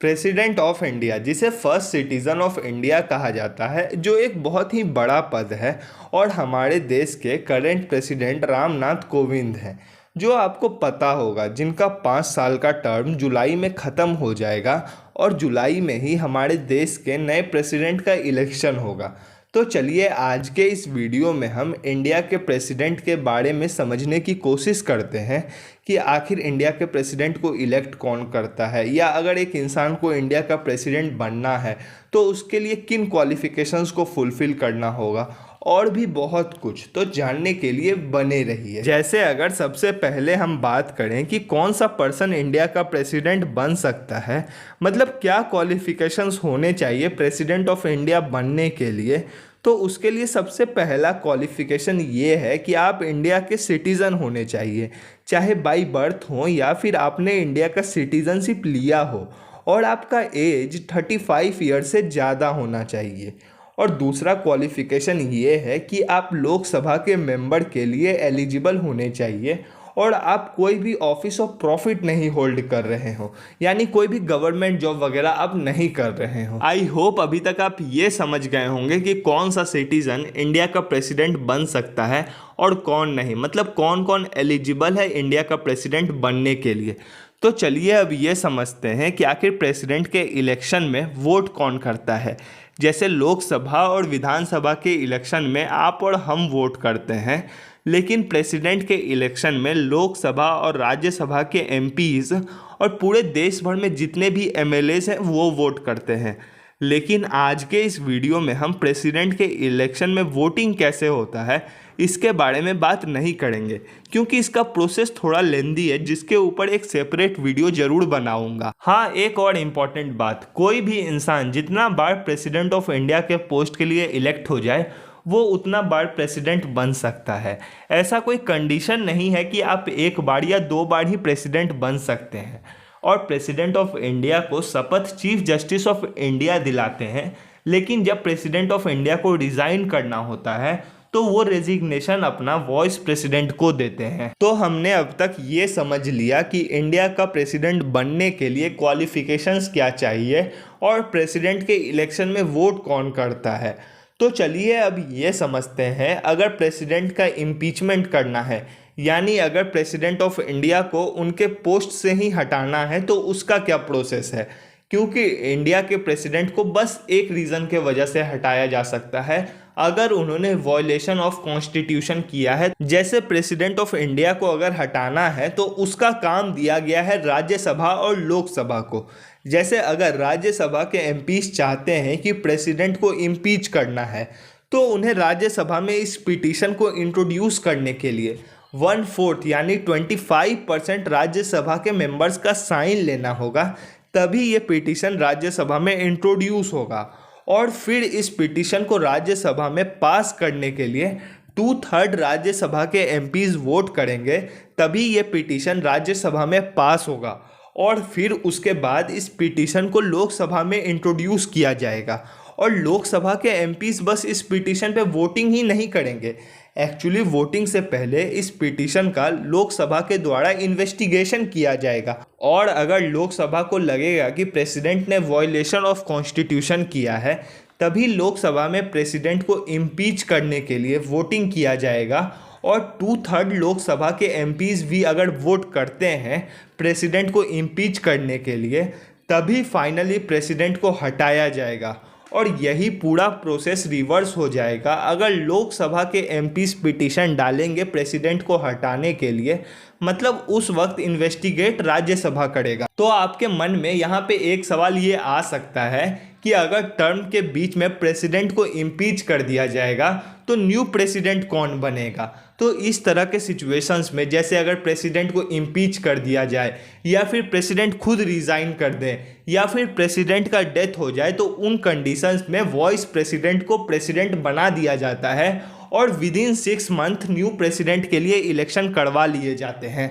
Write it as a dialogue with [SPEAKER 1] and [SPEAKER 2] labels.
[SPEAKER 1] President of India, जिसे first citizen of India कहा जाता है, जो एक बहुत ही बड़ा पद है और हमारे देश के करंट प्रेसिडेंट रामनाथ कोविंद हैं, जो आपको पता होगा, जिनका 5 साल का टर्म जुलाई में ख़त्म हो जाएगा और जुलाई में ही हमारे देश के नए प्रेसिडेंट का इलेक्शन होगा। तो चलिए आज के इस वीडियो में हम इंडिया के प्रेसिडेंट के बारे में समझने की कोशिश करते हैं कि आखिर इंडिया के प्रेसिडेंट को इलेक्ट कौन करता है, या अगर एक इंसान को इंडिया का प्रेसिडेंट बनना है तो उसके लिए किन क्वालिफिकेशंस को फुलफ़िल करना होगा, और भी बहुत कुछ। तो जानने के लिए बने रहिए। जैसे अगर सबसे पहले हम बात करें कि कौन सा पर्सन इंडिया का प्रेसिडेंट बन सकता है, मतलब क्या क्वालिफिकेशंस होने चाहिए प्रेसिडेंट ऑफ इंडिया बनने के लिए, तो उसके लिए सबसे पहला क्वालिफिकेशन ये है कि आप इंडिया के सिटीज़न होने चाहिए, चाहे बाय बर्थ हो या फिर आपने इंडिया का सिटीज़नशिप लिया हो, और आपका एज 35 ईयर से ज़्यादा होना चाहिए। और दूसरा क्वालिफिकेशन ये है कि आप लोकसभा के मेंबर के लिए एलिजिबल होने चाहिए और आप कोई भी ऑफिस ऑफ प्रॉफिट नहीं होल्ड कर रहे हो, यानी कोई भी गवर्नमेंट जॉब वगैरह आप नहीं कर रहे हो। आई होप अभी तक आप ये समझ गए होंगे कि कौन सा सिटीज़न इंडिया का प्रेसिडेंट बन सकता है और कौन नहीं, मतलब कौन कौन एलिजिबल है इंडिया का प्रेसिडेंट बनने के लिए। तो चलिए अब ये समझते हैं कि आखिर प्रेसिडेंट के इलेक्शन में वोट कौन करता है। जैसे लोकसभा और विधानसभा के इलेक्शन में आप और हम वोट करते हैं, लेकिन प्रेसिडेंट के इलेक्शन में लोकसभा और राज्यसभा के एमपीज़ और पूरे देश भर में जितने भी एमएलएज हैं वो वोट करते हैं। लेकिन आज के इस वीडियो में हम प्रेसिडेंट के इलेक्शन में वोटिंग कैसे होता है इसके बारे में बात नहीं करेंगे, क्योंकि इसका प्रोसेस थोड़ा लेंदी है, जिसके ऊपर एक सेपरेट वीडियो जरूर बनाऊंगा। हाँ, एक और इम्पॉर्टेंट बात, कोई भी इंसान जितना बार प्रेसिडेंट ऑफ इंडिया के पोस्ट के लिए इलेक्ट हो जाए वो उतना बार प्रेसिडेंट बन सकता है। ऐसा कोई कंडीशन नहीं है कि आप एक बार या 2 बार ही प्रेसिडेंट बन सकते हैं। और प्रेसिडेंट ऑफ इंडिया को शपथ चीफ जस्टिस ऑफ इंडिया दिलाते हैं, लेकिन जब प्रेसिडेंट ऑफ इंडिया को रिज़ाइन करना होता है तो वो रेजिग्नेशन अपना वॉइस प्रेसिडेंट को देते हैं। तो हमने अब तक ये समझ लिया कि इंडिया का प्रेसिडेंट बनने के लिए क्वालिफिकेशंस क्या चाहिए और प्रेसिडेंट के इलेक्शन में वोट कौन करता है। तो चलिए अब ये समझते हैं, अगर प्रेसिडेंट का इम्पीचमेंट करना है, यानी अगर प्रेसिडेंट ऑफ इंडिया को उनके पोस्ट से ही हटाना है, तो उसका क्या प्रोसेस है। क्योंकि इंडिया के प्रेसिडेंट को बस एक रीज़न के वजह से हटाया जा सकता है, अगर उन्होंने वॉयलेशन ऑफ कॉन्स्टिट्यूशन किया है। जैसे प्रेसिडेंट ऑफ इंडिया को अगर हटाना है तो उसका काम दिया गया है राज्यसभा और लोकसभा को। जैसे अगर राज्यसभा के एमपीज चाहते हैं कि प्रेसिडेंट को इम्पीच करना है, तो उन्हें राज्यसभा में इस पिटीशन को इंट्रोड्यूस करने के लिए 1/4 यानी 25% राज्यसभा के मेंबर्स का साइन लेना होगा, तभी ये पिटीशन राज्यसभा में इंट्रोड्यूस होगा। और फिर इस पिटीशन को राज्यसभा में पास करने के लिए 2/3 राज्यसभा के एमपीज वोट करेंगे, तभी ये पिटीशन राज्यसभा में पास होगा। और फिर उसके बाद इस पिटीशन को लोकसभा में इंट्रोड्यूस किया जाएगा, और लोकसभा के एमपीज बस इस पिटीशन पे वोटिंग ही नहीं करेंगे, एक्चुअली वोटिंग से पहले इस पिटीशन का लोकसभा के द्वारा इन्वेस्टिगेशन किया जाएगा। और अगर लोकसभा को लगेगा कि प्रेसिडेंट ने वॉयलेशन ऑफ कॉन्स्टिट्यूशन किया है, तभी लोकसभा में प्रेसिडेंट को इम्पीच करने के लिए वोटिंग किया जाएगा, और 2/3 लोकसभा के एमपीज भी अगर वोट करते हैं प्रेसिडेंट को इम्पीच करने के लिए, तभी फाइनली प्रेसिडेंट को हटाया जाएगा। और यही पूरा प्रोसेस रिवर्स हो जाएगा अगर लोकसभा के एमपीज पिटीशन डालेंगे प्रेसिडेंट को हटाने के लिए, मतलब उस वक्त इन्वेस्टिगेट राज्यसभा करेगा। तो आपके मन में यहाँ पे एक सवाल ये आ सकता है कि अगर टर्म के बीच में प्रेसिडेंट को इम्पीच कर दिया जाएगा तो न्यू प्रेसिडेंट कौन बनेगा। तो इस तरह के सिचुएशंस में, जैसे अगर प्रेसिडेंट को इम्पीच कर दिया जाए, या फिर प्रेसिडेंट खुद रिज़ाइन कर दें, या फिर प्रेसिडेंट का डेथ हो जाए, तो उन कंडीशंस में वॉइस प्रेसिडेंट को प्रेसिडेंट बना दिया जाता है और विदिन 6 मंथ न्यू प्रेसिडेंट के लिए इलेक्शन करवा लिए जाते हैं।